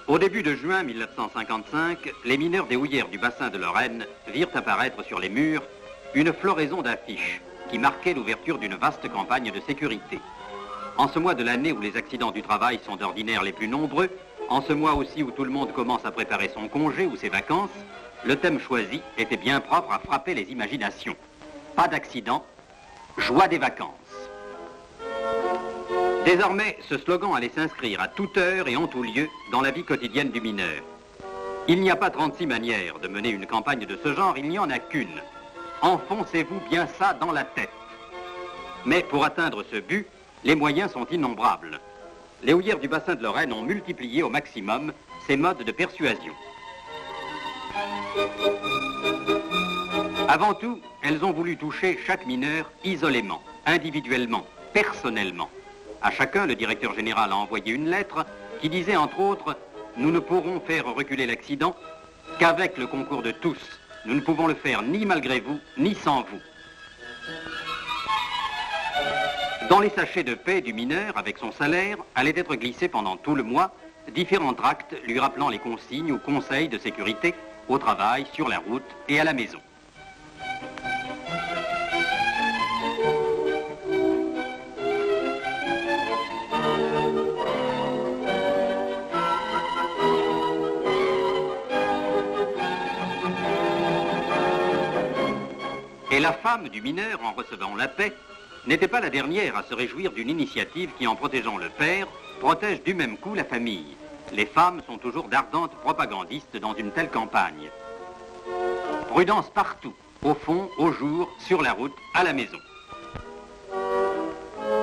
Au début de juin 1955, les mineurs des houillères du bassin de Lorraine virent apparaître sur les murs une floraison d'affiches qui marquait l'ouverture d'une vaste campagne de sécurité. En ce mois de l'année où les accidents du travail sont d'ordinaire les plus nombreux, en ce mois aussi où tout le monde commence à préparer son congé ou ses vacances, le thème choisi était bien propre à frapper les imaginations. Pas d'accident, joie des vacances. Désormais, ce slogan allait s'inscrire à toute heure et en tout lieu dans la vie quotidienne du mineur. Il n'y a pas 36 manières de mener une campagne de ce genre, il n'y en a qu'une. Enfoncez-vous bien ça dans la tête. Mais pour atteindre ce but, les moyens sont innombrables. Les houillères du bassin de Lorraine ont multiplié au maximum ces modes de persuasion. Avant tout, elles ont voulu toucher chaque mineur isolément, individuellement, personnellement. À chacun, le directeur général a envoyé une lettre qui disait entre autres « Nous ne pourrons faire reculer l'accident qu'avec le concours de tous. Nous ne pouvons le faire ni malgré vous, ni sans vous. » Dans les sachets de paie du mineur, avec son salaire, allaient être glissés pendant tout le mois différents tracts lui rappelant les consignes ou conseils de sécurité au travail, sur la route et à la maison. Et la femme du mineur, en recevant la paie, n'était pas la dernière à se réjouir d'une initiative qui, en protégeant le père, protège du même coup la famille. Les femmes sont toujours d'ardentes propagandistes dans une telle campagne. Prudence partout, au fond, au jour, sur la route, à la maison.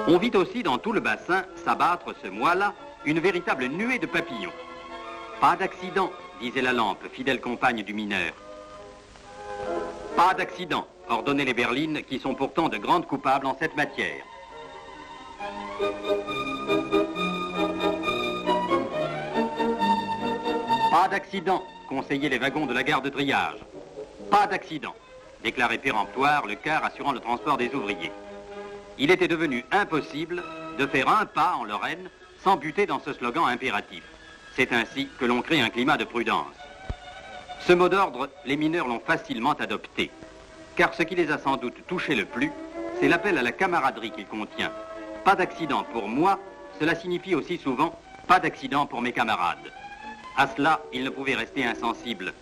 On vit aussi dans tout le bassin s'abattre ce mois-là une véritable nuée de papillons. Pas d'accident, disait la lampe, fidèle compagne du mineur. Pas d'accident, ordonnaient les berlines, qui sont pourtant de grandes coupables en cette matière. Pas d'accident, conseillaient les wagons de la gare de triage. Pas d'accident, déclarait péremptoire le car assurant le transport des ouvriers. Il était devenu impossible de faire un pas en Lorraine sans buter dans ce slogan impératif. C'est ainsi que l'on crée un climat de prudence. Ce mot d'ordre, les mineurs l'ont facilement adopté. Car ce qui les a sans doute touchés le plus, c'est l'appel à la camaraderie qu'il contient. Pas d'accident pour moi, cela signifie aussi souvent pas d'accident pour mes camarades. À cela, ils ne pouvaient rester insensibles.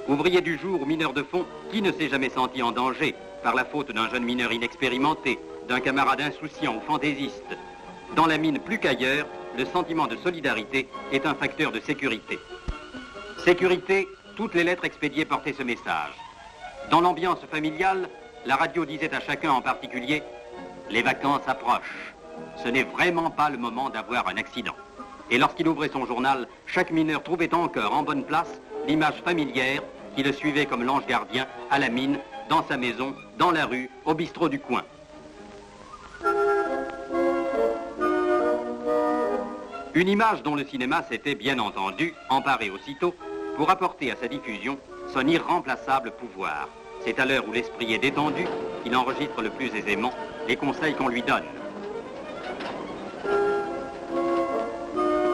Ouvriers du jour ou mineurs de fond, qui ne s'est jamais senti en danger par la faute d'un jeune mineur inexpérimenté, d'un camarade insouciant ou fantaisiste? Dans la mine plus qu'ailleurs, le sentiment de solidarité est un facteur de sécurité. Sécurité, toutes les lettres expédiées portaient ce message. Dans l'ambiance familiale, la radio disait à chacun en particulier « Les vacances approchent. Ce n'est vraiment pas le moment d'avoir un accident. » Et lorsqu'il ouvrait son journal, chaque mineur trouvait encore en bonne place l'image familière qui le suivait comme l'ange gardien à la mine, dans sa maison, dans la rue, au bistrot du coin. Une image dont le cinéma s'était bien entendu emparé aussitôt pour apporter à sa diffusion son irremplaçable pouvoir. C'est à l'heure où l'esprit est détendu qu'il enregistre le plus aisément les conseils qu'on lui donne.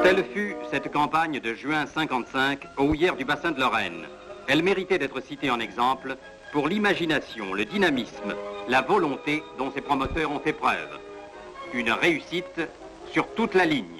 Telle fut cette campagne de juin 55 aux houillères du bassin de Lorraine. Elle méritait d'être citée en exemple pour l'imagination, le dynamisme, la volonté dont ses promoteurs ont fait preuve. Une réussite sur toute la ligne.